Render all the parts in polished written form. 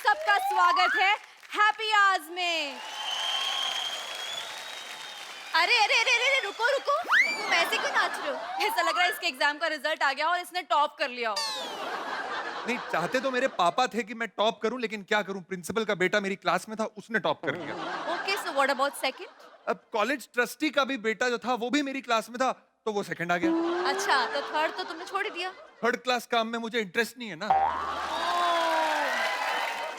सबका स्वागत है हैप्पी आवर्स में। अरे अरे अरे अरे रुको रुको, तुम ऐसे क्यों नाच रहे हो? ऐसा लग रहा है इसके एग्जाम का रिजल्ट आ गया और इसने टॉप कर लिया हो। नहीं, चाहते तो मेरे पापा थे कि मैं टॉप करूं, लेकिन क्या करूं, प्रिंसिपल का बेटा मेरी क्लास में था, उसने टॉप कर लिया। Okay, so what about second? अब कॉलेज ट्रस्टी का भी बेटा जो था वो भी मेरी क्लास में था, तो वो सेकंड आ गया। अच्छा, तो थर्ड तो तुमने छोड़ ही दिया। थर्ड क्लास काम में मुझे इंटरेस्ट नहीं है ना।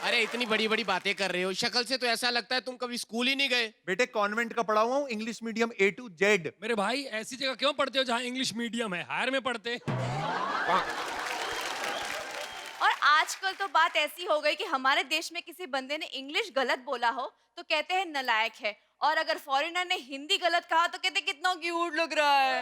अरे इतनी बड़ी बड़ी बातें कर रहे हो, शक्ल से तो ऐसा लगता है तुम कभी स्कूल ही नहीं गए। बेटे कॉन्वेंट का पढ़ा हुआ हूँ, English medium A to Z। मेरे भाई ऐसी जगह क्यों पढ़ते हो जहाँ इंग्लिश मीडियम है? हायर में पढ़ते। और आजकल तो बात ऐसी हो गई कि हमारे देश में किसी बंदे ने इंग्लिश गलत बोला हो तो कहते हैं नलायक है, और अगर फॉरेनर ने हिंदी गलत कहा तो कहते कितना क्यूट लग रहा है।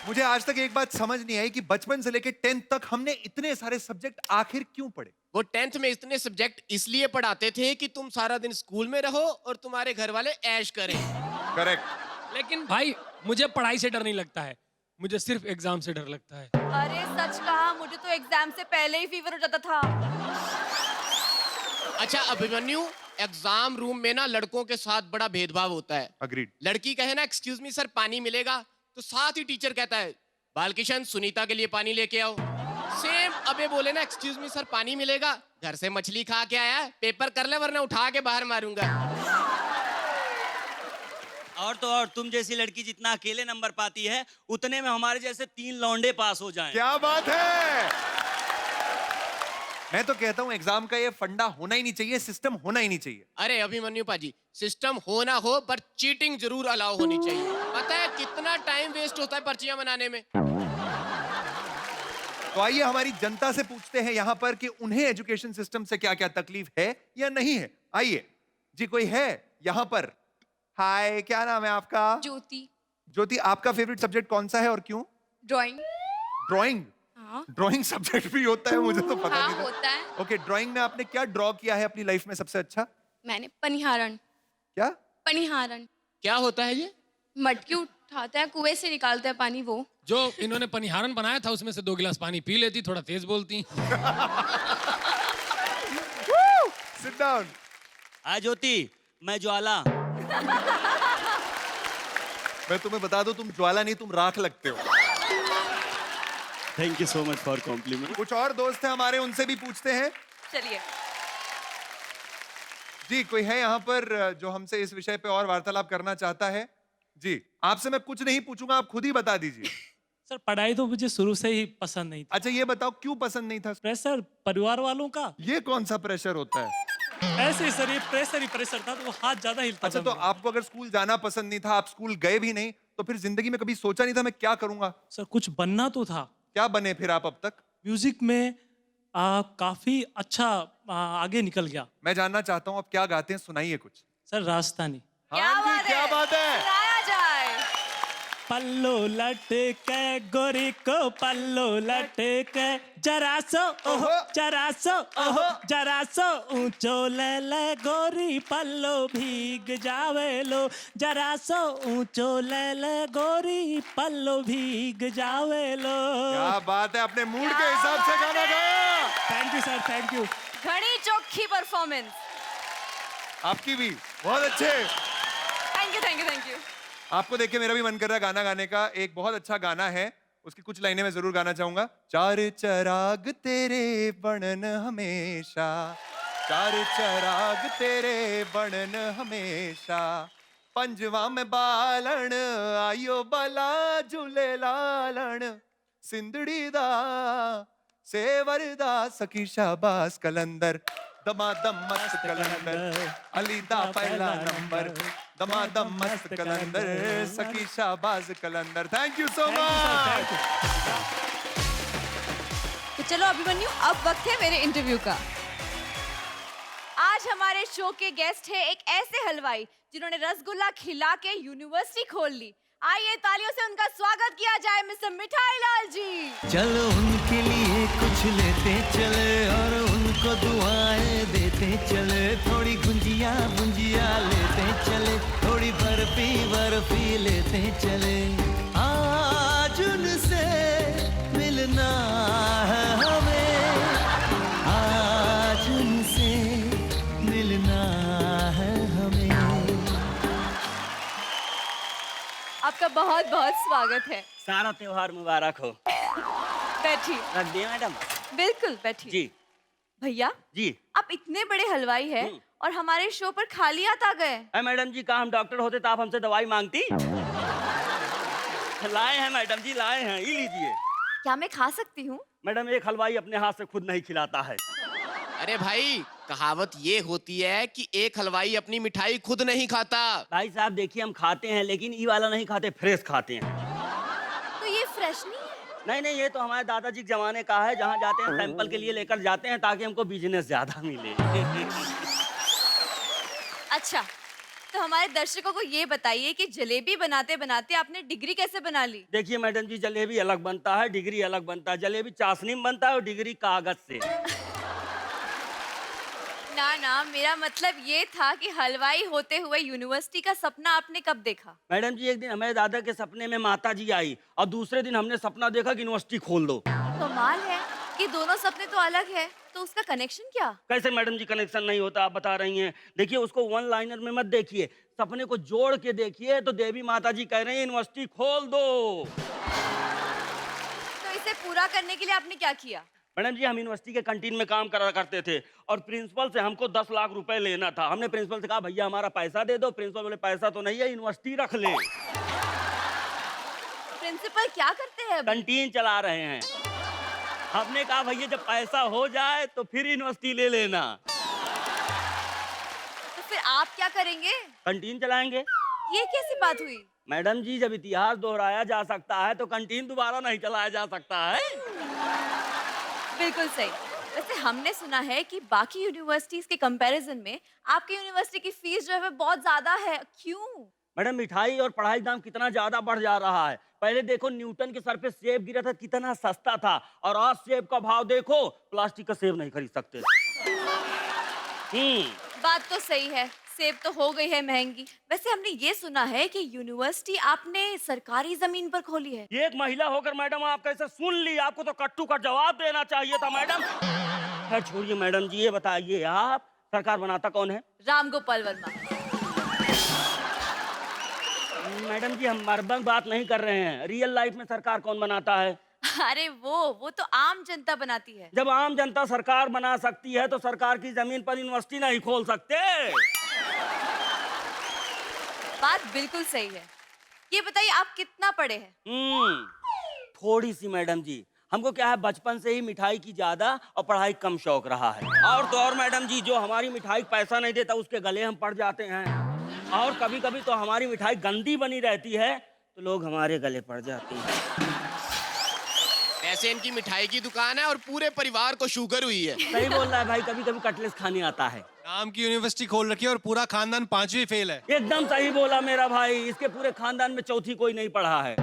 मुझे आज तक एक बात समझ नहीं आई कि बचपन से लेकर 10th तक हमने इतने सारे सब्जेक्ट आखिर क्यों पढ़े? वो 10th में इतने सब्जेक्ट इसलिए पढ़ाते थे कि तुम सारा दिन स्कूल में रहो और तुम्हारे घर वाले ऐश करें। करेक्ट। लेकिन भाई मुझे पढ़ाई से डर नहीं लगता है, मुझे सिर्फ एग्जाम से डर लगता है। अरे सच कहा, मुझे तो एग्जाम से पहले ही फीवर हो जाता था। अच्छा अभिमन्यु, एग्जाम रूम में ना लड़कों के साथ बड़ा भेदभाव होता है। अग्रीड। लड़की कहे ना एक्सक्यूज मी सर पानी मिलेगा, तो साथ ही टीचर कहता है बालकिशन सुनीता के लिए पानी लेके आओ। सेम अबे बोले ना एक्सक्यूज मी सर पानी मिलेगा, घर से मछली खा के आया है, पेपर कर ले वरना उठा के बाहर मारूंगा। और तो और तुम जैसी लड़की जितना अकेले नंबर पाती है उतने में हमारे जैसे 3 लौंडे पास हो जाएं। क्या बात है। मैं तो कहता हूं एग्जाम का ये फंडा होना ही नहीं चाहिए, सिस्टम होना ही नहीं चाहिए। अरे अभिमन्यु पाजी, सिस्टम हो ना हो पर चीटिंग जरूर अलाउ होनी चाहिए। पता है कितना टाइम वेस्ट होता है पर्चियां बनाने में। तो आइए हमारी जनता से पूछते हैं यहाँ पर कि उन्हें एजुकेशन सिस्टम से क्या क्या तकलीफ है या नहीं है। आइए जी, कोई है यहाँ पर? हाय, क्या नाम है आपका? ज्योति। ज्योति, आपका फेवरेट सब्जेक्ट कौन सा है और क्यों? ड्राइंग। ड्राइंग? हाँ। ड्राइंग सब्जेक्ट भी होता है? मुझे तो पता नहीं था। होता है। ओके, ड्राइंग में आपने क्या ड्रॉ किया है अपनी लाइफ में सबसे अच्छा? मैंने पनिहारण। क्या? पनिहारण क्या होता है ये? मटकी उठाते हैं, कुएं से निकालते हैं पानी, वो। जो इन्होंने पनिहारन बनाया था उसमें से 2 गिलास पानी पी लेती, थोड़ा तेज बोलती। Sit down. आ ज्योति, मैं ज्वाला। मैं तुम्हें बता दूं, तुम ज्वाला नहीं, तुम राख लगते हो। Thank you so much for compliment. कुछ और दोस्त हैं हमारे, उनसे भी पूछते हैं। चलिए। जी, कोई है यहाँ पर जो हमसे इस विषय पे और वार्तालाप करना चाहता है? जी, आपसे मैं कुछ नहीं पूछूंगा, आप खुद ही बता दीजिए। सर पढ़ाई तो मुझे शुरू से ही पसंद नहीं था। अच्छा ये बताओ क्यों पसंद नहीं था? प्रेशर परिवार वालों का। ये कौन सा प्रेशर होता है? ऐसे ही सर, ये प्रेशर ही प्रेशर था, तो वो हाथ ज्यादा हिलता अच्छा, था तो मेरा। आपको अगर स्कूल जाना पसंद नहीं था, आप स्कूल गए भी नहीं, तो फिर जिंदगी में कभी सोचा नहीं था मैं क्या करूंगा? सर कुछ बनना तो था। क्या बने फिर आप अब तक? म्यूजिक में काफी अच्छा आगे निकल गया। मैं जानना चाहता हूँ आप क्या गाते हैं, सुनाइए कुछ। सर राजस्थानी। क्या हाँ जी, बात क्या है? बात है? सुनाया जाए। पल्लो लटके गोरी को पल्लो लटके, जरा सो ओहो जरा सो ओहो जरा सो ऊंचो ले गोरी पल्लो भीग जावे लो, जरा सो ऊंचो ले गोरी पल्लो भीग जावे लो। क्या बात है, अपने मूड के हिसाब से गाना गाया। Thank you sir, thank you. घनी चोखी परफॉर्मेंस। आपकी भी बहुत अच्छे। Thank you thank you thank you. आपको देख के मेरा भी मन कर रहा है गाना गाने का। एक बहुत अच्छा गाना है, उसकी कुछ लाइनें मैं जरूर गाना चाहूंगा। चार चराग तेरे बनन हमेशा, चार चराग तेरे बनन हमेशा, पंजवा में बालन आयो बला झूले लालन, सिंधड़ी दा सेवर दा सखी शाबाश कलंदर, दमादम मस्त कलंदर अली दा पहला नंबर, दमादम मस्त कलंदर सखी Shahbaz Qalandar. Thank you so much. तो चलो अभिमन्यु, अब वक्त है मेरे इंटरव्यू का। आज हमारे शो के गेस्ट है एक ऐसे हलवाई जिन्होंने रसगुल्ला खिला के यूनिवर्सिटी खोल ली। आइए तालियों से उनका स्वागत किया जाए, मिस्टर मिठाई लाल जी। चलो उनके लिए कुछ लेते चले और उनको दुआएं देते चले, थोड़ी गुंजिया गुंजिया लेते चले, थोड़ी बर्फी बर्फी लेते चले। आज उनसे मिलना है हमें, आपका बहुत बहुत स्वागत है। सारा त्योहार मुबारक हो। बैठिए। रख दिए मैडम? बिल्कुल बैठिए। जी भैया जी। आप इतने बड़े हलवाई हैं और हमारे शो पर खाली हाथ आ गए। अरे मैडम जी, कहा हम डॉक्टर होते तो आप हमसे दवाई मांगती? लाए हैं मैडम जी, लाए हैं, ये लीजिए। क्या मैं खा सकती हूँ? मैडम, एक हलवाई अपने हाथ से खुद नहीं खिलाता है। अरे भाई, कहावत ये होती है कि एक हलवाई अपनी मिठाई खुद नहीं खाता। भाई साहब देखिए, हम खाते हैं लेकिन ई वाला नहीं खाते, फ्रेश खाते हैं। तो ये फ्रेश नहीं है? नहीं नहीं, ये तो हमारे दादाजी के जमाने का है। जहाँ जाते हैं सैंपल के लिए लेकर जाते हैं ताकि हमको बिजनेस ज्यादा मिले। अच्छा, तो हमारे दर्शकों को ये बताइए कि जलेबी बनाते बनाते आपने डिग्री कैसे बना ली? देखिए मैडम जी, जलेबी अलग बनता है, डिग्री अलग बनता है। जलेबी चाशनी में बनता है और डिग्री कागज से। ना ना, मेरा मतलब ये था कि हलवाई होते हुए यूनिवर्सिटी का सपना आपने कब देखा? मैडम जी, एक दिन हमारे दादा के सपने में माता जी आई और दूसरे दिन हमने सपना देखा कि यूनिवर्सिटी खोल दो। कमाल है कि दोनों सपने तो अलग है, तो उसका कनेक्शन क्या? कैसे मैडम जी कनेक्शन नहीं होता, आप बता रही हैं? देखिए, उसको वन लाइनर में मत देखिए, सपने को जोड़ के देखिए। तो देवी माता जी कह रहे हैं यूनिवर्सिटी खोल दो। तो इसे पूरा करने के लिए आपने क्या किया? मैडम जी, हम यूनिवर्सिटी के कैंटीन में काम करा करते थे और प्रिंसिपल से हमको 10 लाख रुपए लेना था। हमने प्रिंसिपल से कहा, भैया हमारा पैसा दे दो। प्रिंसिपल बोले, पैसा तो नहीं है, यूनिवर्सिटी रख ले। प्रिंसिपल क्या करते हैं अभी? कैंटीन चला रहे हैं। हमने कहा, भैया जब पैसा हो जाए तो फिर यूनिवर्सिटी ले लेना। तो फिर आप क्या करेंगे? कैंटीन चलाएंगे। ये कैसी बात हुई? मैडम जी, जब इतिहास दोहराया जा सकता है तो कैंटीन दोबारा नहीं चलाया जा सकता है। बिल्कुल सही। वैसे हमने सुना है कि बाकी यूनिवर्सिटीज के कंपैरिजन में आपकी यूनिवर्सिटी की फीस जो है वो बहुत ज्यादा है। क्यों? मैडम, मिठाई और पढ़ाई दाम कितना ज्यादा बढ़ जा रहा है। पहले देखो, न्यूटन के सर पे सेब गिरा था, कितना सस्ता था, और आज सेब का भाव देखो, प्लास्टिक का सेब नहीं खरीद सकते। बात तो सही है, सेब तो हो गई है महंगी। वैसे हमने ये सुना है कि यूनिवर्सिटी आपने सरकारी जमीन पर खोली है। एक महिला होकर मैडम आप कैसे सुन ली? आपको तो कट्टू का जवाब देना चाहिए था मैडम। खैर छोड़िए मैडम जी, ये बताइए आप, सरकार बनाता कौन है? राम गोपाल वर्मा। मैडम जी, हम मरबंग बात नहीं कर रहे हैं। रियल लाइफ में सरकार कौन बनाता है? अरे वो तो आम जनता बनाती है। जब आम जनता सरकार बना सकती है तो सरकार की जमीन पर यूनिवर्सिटी नहीं खोल सकते। बात बिल्कुल सही है। ये बताइए आप कितना पढ़े हैं? थोड़ी सी मैडम जी। हमको क्या है, बचपन से ही मिठाई की ज्यादा और पढ़ाई कम शौक रहा है। और तो और मैडम जी, जो हमारी मिठाई पैसा नहीं देता उसके गले हम पड़ जाते हैं। और कभी कभी तो हमारी मिठाई गंदी बनी रहती है तो लोग हमारे गले पड़ जाते हैं। ऐसे इनकी मिठाई की दुकान है और पूरे परिवार को शुगर हुई है। सही बोल रहा है भाई, कभी कभी कटलेस खाने आता है। नाम की यूनिवर्सिटी खोल रखी है और पूरा खानदान 5वीं फेल है। एकदम सही बोला मेरा भाई, इसके पूरे खानदान में चौथी कोई नहीं पढ़ा है।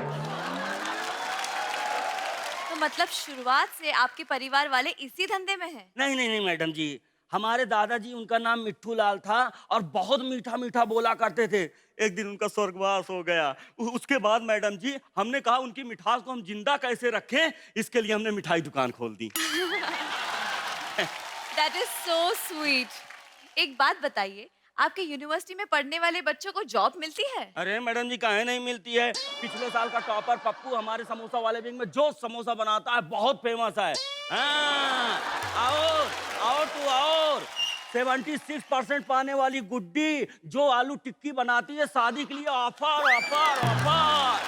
तो मतलब शुरुआत से आपके परिवार वाले इसी धंधे में हैं? नहीं नहीं नहीं मैडम जी, हमारे दादाजी, उनका नाम मिट्ठू लाल था और बहुत मीठा मीठा बोला करते थे। एक दिन उनका स्वर्गवास हो गया। उसके बाद मैडम जी, हमने कहा उनकी मिठास को हम जिंदा कैसे रखें, इसके लिए हमने मिठाई दुकान खोल दी। That is so sweet. एक बात बताइए, आपके यूनिवर्सिटी में पढ़ने वाले बच्चों को जॉब मिलती है? अरे मैडम जी, काहे नहीं मिलती है। पिछले साल का टॉपर पप्पू हमारे समोसा वाले विंग में जो समोसा बनाता है बहुत फेमस है। हाँ, और तू और 76% पाने वाली गुड्डी जो आलू टिक्की बनाती है, शादी के लिए ऑफर ऑफर ऑफर।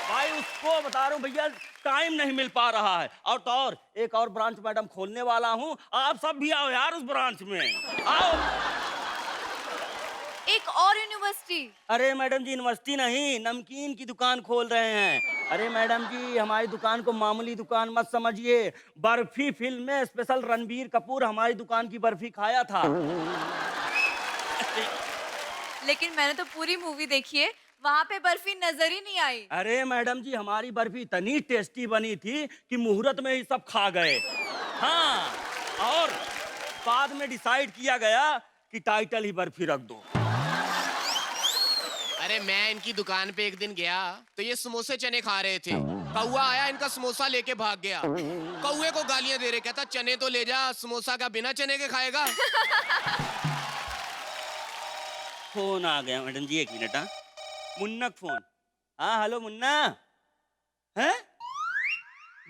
भाई उसको बता रहा हूँ भैया, टाइम नहीं मिल पा रहा है। और तो और एक और ब्रांच मैडम खोलने वाला हूँ, आप सब भी आओ यार उस ब्रांच में आओ। एक और यूनिवर्सिटी? अरे मैडम जी, यूनिवर्सिटी नहीं, नमकीन की दुकान खोल रहे हैं। अरे मैडम जी, हमारी दुकान को मामूली दुकान मत समझिए। बर्फी फिल्म में स्पेशल रणबीर कपूर हमारी दुकान की बर्फी खाया था। लेकिन मैंने तो पूरी मूवी देखी है, वहाँ पे बर्फी नजर ही नहीं आई। अरे मैडम जी, हमारी बर्फी इतनी टेस्टी बनी थी कि मुहूर्त में ही सब खा गए। हाँ, और बाद में डिसाइड किया गया कि टाइटल ही बर्फी रख दो। अरे मैं इनकी दुकान पे एक दिन गया तो ये समोसे चने खा रहे थे। कौआ आया, इनका समोसा लेके भाग गया। कौए को गालियां दे रहे, कहता चने तो ले जा, समोसा का बिना चने के खाएगा। फोन आ गया मैडम जी, 1 मिनट। हाँ, मुन्नक फोन। हाँ हेलो मुन्ना, हैं?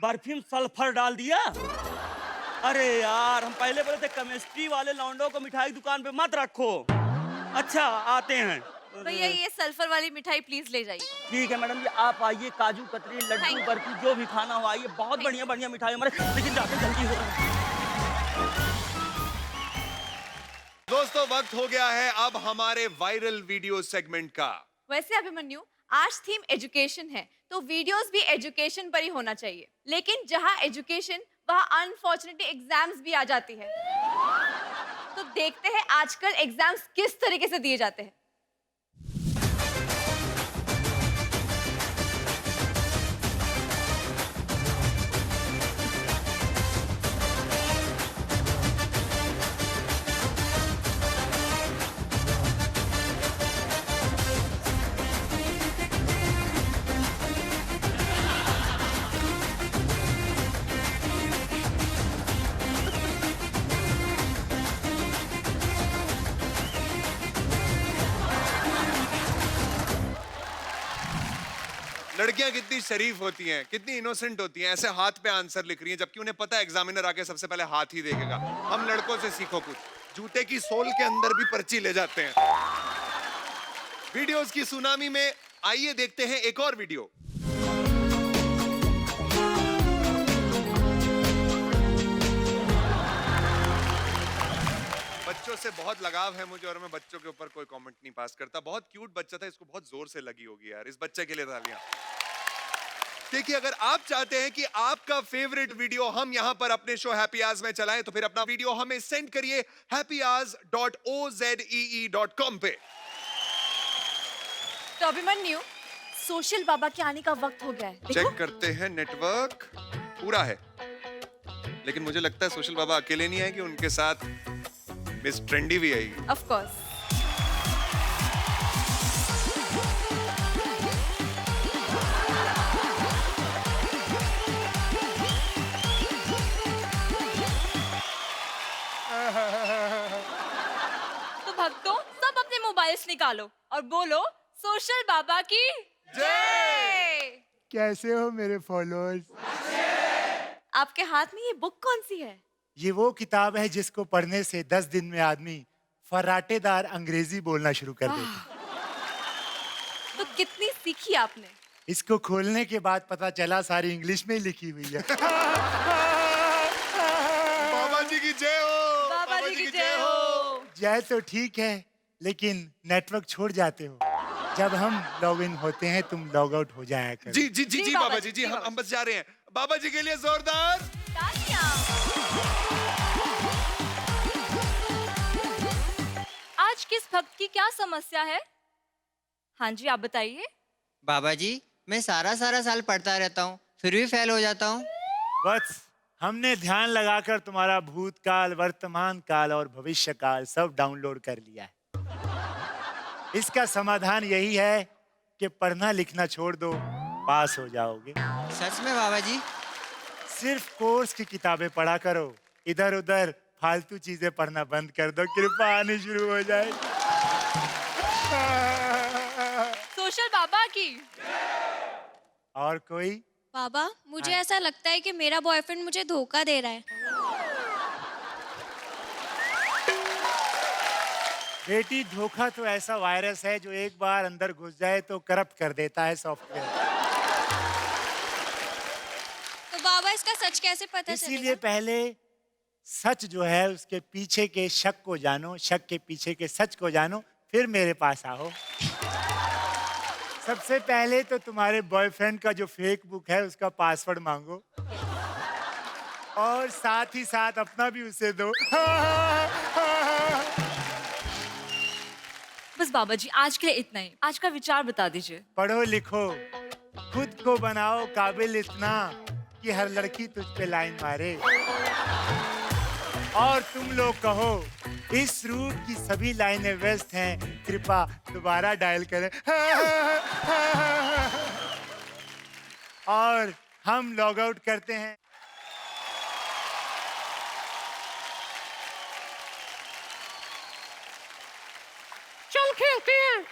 बर्फी में सल्फर डाल दिया? अरे यार, हम पहले बोले थे केमिस्ट्री वाले लौंडों को मिठाई दुकान पे मत रखो। अच्छा आते हैं। भैया ये सल्फर वाली मिठाई प्लीज ले जाइए। ठीक है मैडम जी, आप आइए, काजू कतरी Thank लड्डू you. बर्फी जो भी खाना हो आइए, बहुत बढ़िया बढ़िया मिठाई हमारे, लेकिन जाते जल्दी हो। दोस्तों वक्त हो गया है अब हमारे वायरल वीडियो सेगमेंट का। वैसे अभिमन्यु, आज थीम एजुकेशन है, तो वीडियोस भी एजुकेशन पर ही होना चाहिए। लेकिन जहाँ एजुकेशन, वहाँ अनफॉर्चुनेटली एग्जाम्स भी आ जाती है। तो देखते हैं आजकल एग्जाम्स किस तरीके से दिए जाते हैं। लड़कियां कितनी शरीफ होती हैं, कितनी इनोसेंट होती हैं, ऐसे हाथ पे आंसर लिख रही हैं, जबकि उन्हें पता है एग्जामिनर आके सबसे पहले हाथ ही देखेगा। हम लड़कों से सीखो कुछ, जूते की सोल के अंदर भी पर्ची ले जाते हैं। वीडियोस की सुनामी में आइए देखते हैं एक और वीडियो। बच्चों से बहुत लगाव है मुझे और मैं बच्चों के ऊपर कोई कमेंट नहीं पास करता। बहुत क्यूट बच्चा था, इसको बहुत जोर से लगी होगी यार। इस बच्चे के लिए तालियां। देखिए, अगर आप चाहते हैं कि आपका फेवरेट वीडियो हम यहां पर अपने शो हैप्पी आवर्स में चलाएं, तो फिर अपना वीडियो हमें सेंड करिए happyhours.ozee.com पे। तो अभिमन्यु, सोशल बाबा के आने का वक्त हो गया है। देखो। चेक करते हैं, नेटवर्क पूरा है, लेकिन मुझे लगता है सोशल बाबा अकेले नहीं आएंगे, उनके साथ मिस ट्रेंडी भी आएगी। Of course. तो भक्तों, सब अपने मोबाइल्स निकालो और बोलो सोशल बाबा की जय। कैसे हो मेरे फॉलोअर्स? आपके हाथ में ये बुक कौन सी है? ये वो किताब है जिसको पढ़ने से 10 दिन में आदमी फर्राटेदार अंग्रेजी बोलना शुरू कर देता। तो कितनी सीखी आपने? इसको खोलने के बाद पता चला सारी इंग्लिश में ही लिखी हुई है। बाबा जी की जय हो। बाबा जी की जय हो। जय तो ठीक है, लेकिन नेटवर्क छोड़ जाते हो। जब हम लॉग इन होते हैं तुम लॉग आउट हो जाया करो। जी जी जी जी बाबा जी, जी हम बस जा रहे हैं। बाबा जी के लिए जोरदार तालियां। आज किस भक्त की क्या समस्या है? हाँ जी, आप बताइए। बाबा जी, मैं सारा साल पढ़ता रहता हूँ, फिर भी फेल हो जाता हूँ। बस हमने ध्यान लगाकर तुम्हारा भूतकाल, वर्तमान काल और भविष्य काल सब डाउनलोड कर लिया है। इसका समाधान यही है कि पढ़ना लिखना छोड़ दो, पास हो जाओगे। सच में बाबा जी? सिर्फ कोर्स की किताबें पढ़ा करो, इधर उधर फालतू चीजें पढ़ना बंद कर दो, कृपा आनी शुरू हो जाए। सोशल बाबा की। और कोई? बाबा, मुझे ऐसा लगता है कि मेरा बॉयफ्रेंड मुझे धोखा दे रहा है। बेटी, धोखा तो ऐसा वायरस है जो एक बार अंदर घुस जाए तो करप्ट कर देता है सॉफ्टवेयर। तो बाबा, इसका सच कैसे पता इसीलिए चलेगा? पहले सच जो है उसके पीछे के शक को जानो, शक के पीछे के सच को जानो, फिर मेरे पास आओ। सबसे पहले तो तुम्हारे बॉयफ्रेंड का जो फेक बुक है उसका पासवर्ड मांगो, और साथ ही साथ अपना भी उसे दो। बस बाबा जी, आज के लिए इतना ही। आज का विचार बता दीजिए। पढ़ो लिखो, खुद को बनाओ काबिल इतना कि हर लड़की तुझ पे लाइन मारे, और तुम लोग कहो इस रूट की सभी लाइनें व्यस्त हैं, कृपया दोबारा डायल करें। और हम लॉग आउट करते हैं। चल खेलते हैं।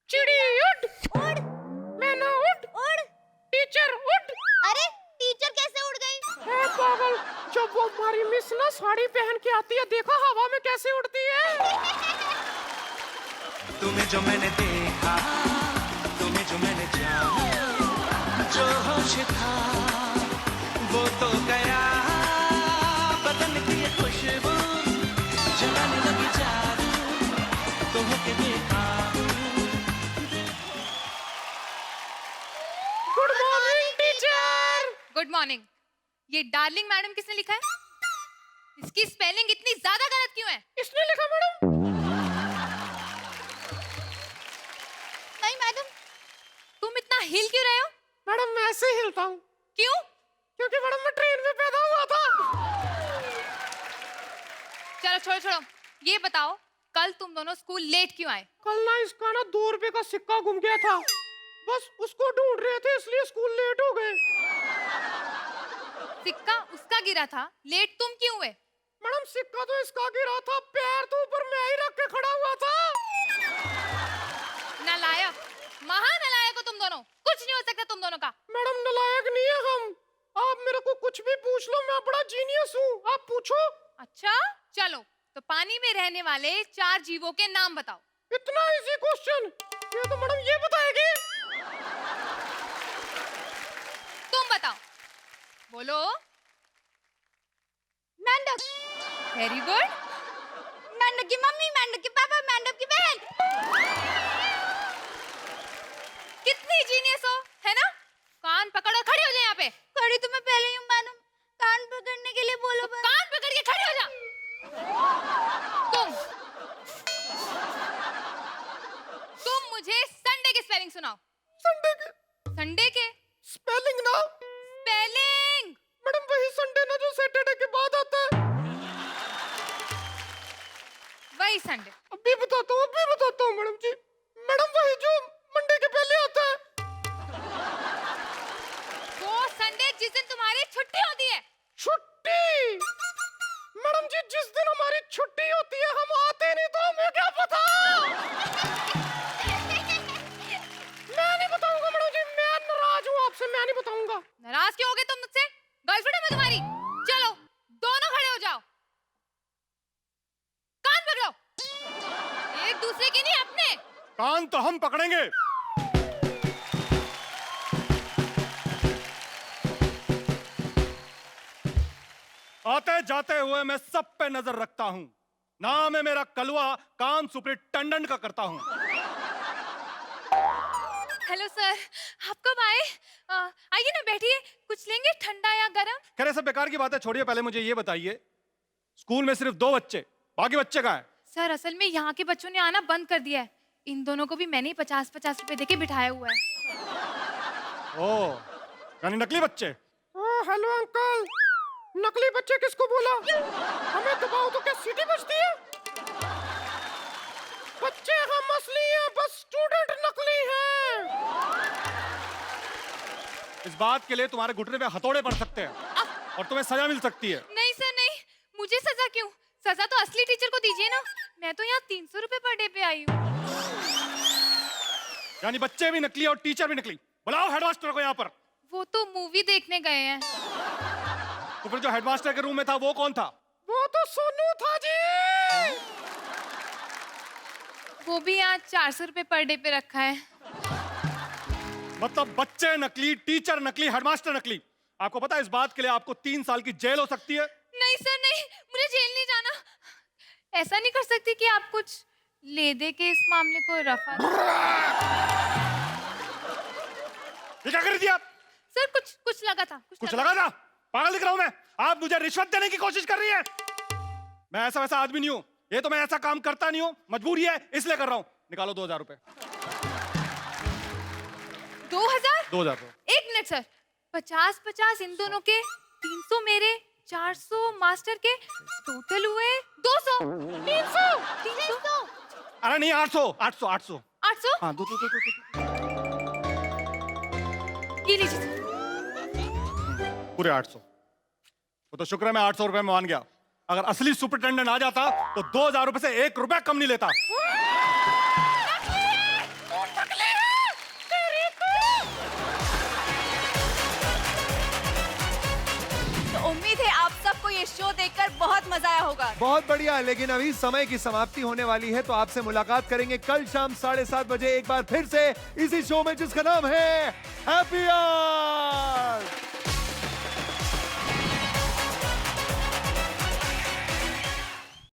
चिड़ी उड़। वो हमारी मिस ना साड़ी पहन के आती है, देखो हवा में कैसे उड़ती है। तुम्हें जो मैंने देखा, तुम्हें जो मैंने जाना, जो होश था वो तो गया, बदन की ये खुशबू जलाने लगी जादू, तो होके देखा। Good morning teacher. Good morning. ये डार्लिंग मैडम किसने लिखा है? इसकी स्पेलिंग इतनी ज्यादा गलत क्यों है? इसने लिखा मैडम। नहीं मैडम, तुम इतना हिल क्यों रहे हो? मैडम मैं ऐसे ही हिलता हूँ। क्यों? क्योंकि मैडम मैं ट्रेन में पैदा हुआ था। चलो छोड़ो छोड़ो, ये बताओ कल तुम दोनों स्कूल लेट क्यों आए? कल ना इसका ना 2 रुपए का सिक्का गुम गया था, बस उसको ढूंढ रहे थे इसलिए स्कूल लेट हो गए। सिक्का उसका गिरा था, लेट तुम क्यों हुए? मैडम सिक्का तो इसका गिरा था, पैर तो ऊपर मैं ही रख के खड़ा हुआ था। नालायक, महानालायक हो तुम दोनों, कुछ नहीं हो सकता तुम दोनों का। मैडम नालायक नहीं है हम, आप मेरे को कुछ भी पूछ लो, मैं बड़ा जीनियस हूँ, आप पूछो। अच्छा चलो, तो पानी में रहने वाले 4 जीवों के नाम बताओ। इतना इजी क्वेश्चन, ये तो मैडम ये बताएगी। तुम बताओ, बोलो। मेंढक। Very good. मेंढक की मम्मी, मेंढक के पापा, मेंढक की बहन। कितनी जीनियस हो, है ना? कान पकड़ो, खड़े हो जाए यहाँ पे। खड़ी तो मैं पहले ही हूँ मैडम, कान पकड़ने के लिए बोलो। तो कान पकड़ के खड़े हो जा। तुम मुझे संडे की स्पेलिंग सुनाओ। संडे के स्पेलिंग ना? स्पेलिंग। मैडम वही संडे ना जो सैटरडे के बाद आता है। वही संडे। अभी बताता हूँ मैडम जी। मैडम वही जो मंडे के पहले आता है। वो संडे जिस दिन तुम्हारी छुट्टी होती है। छुट्टी? मैडम जी जिस दिन हमारी छुट्टी होती है हम आते नहीं, तो हमें क्या पता। मैं नहीं बताऊंगा मैडम जी, मैं नाराज हूँ आपसे, मैं नहीं बताऊंगा। नाराज क्यों हो गए तुम मुझसे? गर्लफ्रेंड है मैं तुम्हारी। चलो दोनों खड़े हो जाओ, कान पकड़ो। एक दूसरे की नहीं, अपने कान तो हम पकड़ेंगे। आते जाते हुए मैं सब पे नजर रखता हूँ। नाम है मेरा कलवा, काम सुपरिटेंडेंट का करता हूँ। हेलो सर, आप कब आए? आइए ना बैठिए, कुछ लेंगे ठंडा या गरम? खैर ये सब बेकार की बात है, छोड़िए। पहले मुझे ये बताइए, स्कूल में सिर्फ 2 बच्चे, बाकी बच्चे कहाँ हैं? सर असल में यहाँ के बच्चों ने आना बंद कर दिया है। इन दोनों को भी मैंने ही 50-50 रुपए देके बिठाया हुआ है। ओह, यानी नकली बच्चे। ओह हेलो अंकल, नकली बच्चे किसको बोला? हमें दबाओ तो क्या सीटी बजती है? बच्चे हम असली हैं, बस स्टूडेंट नकली हैं। इस बात के लिए तुम्हारे घुटने पे हथौड़े पड़ सकते हैं और तुम्हें सजा मिल सकती है। नहीं सर नहीं, मुझे सजा क्यों? सजा तो असली टीचर को दीजिए ना। मैं तो यहाँ 300 रुपए पर डे पे आई हूँ। यानी बच्चे भी नकली और टीचर भी नकली। बुलाओ हेडमास्टर को यहाँ पर। वो तो मूवी देखने गए हैं। तो फिर जो हेडमास्टर के रूम में था वो कौन था? वो तो सोनू था जी। वो भी यहाँ 400 रुपए पर डे पे रखा है। मतलब बच्चे नकली, टीचर नकली, हेडमास्टर नकली। आपको पता है इस बात के लिए आपको 3 साल की जेल हो सकती है। नहीं सर नहीं, मुझे जेल नहीं जाना। ऐसा नहीं कर सकती कि आप कुछ ले दे के इस मामले को रफा। ये क्या कर दिया? सर कुछ लगा था। कुछ लगा था? पागल दिख रहा हूं मैं? आप मुझे रिश्वत देने की कोशिश कर रही है? मैं ऐसा वैसा आदमी नहीं हूं। ये तो मैं ऐसा काम करता नहीं हूं, मजबूरी है इसलिए कर रहा हूं। निकालो 2000 रुपए। 2000? 2000 रुपए। एक मिनट सर, 50-50 इन दोनों के, 300 मेरे, 400 मास्टर के, टोटल हुए 200। 300। अरे नहीं, 800। 800? हाँ, दो। ये लीजिए सर। पूरे 800। वो तो शुक्र है मैं 800 रुपए में मान गया। अगर असली सुपरिटेंडेंट आ जाता तो 2000 रुपए से 1 रुपया कम नहीं लेता। तो उम्मीद है आप सबको ये देखकर बहुत मजा आया होगा। बहुत बढ़िया, लेकिन अभी समय की समाप्ति होने वाली है, तो आपसे मुलाकात करेंगे कल शाम 7:30 बजे एक बार फिर से इसी शो में, जिसका नाम है हैप्पी आवर्स।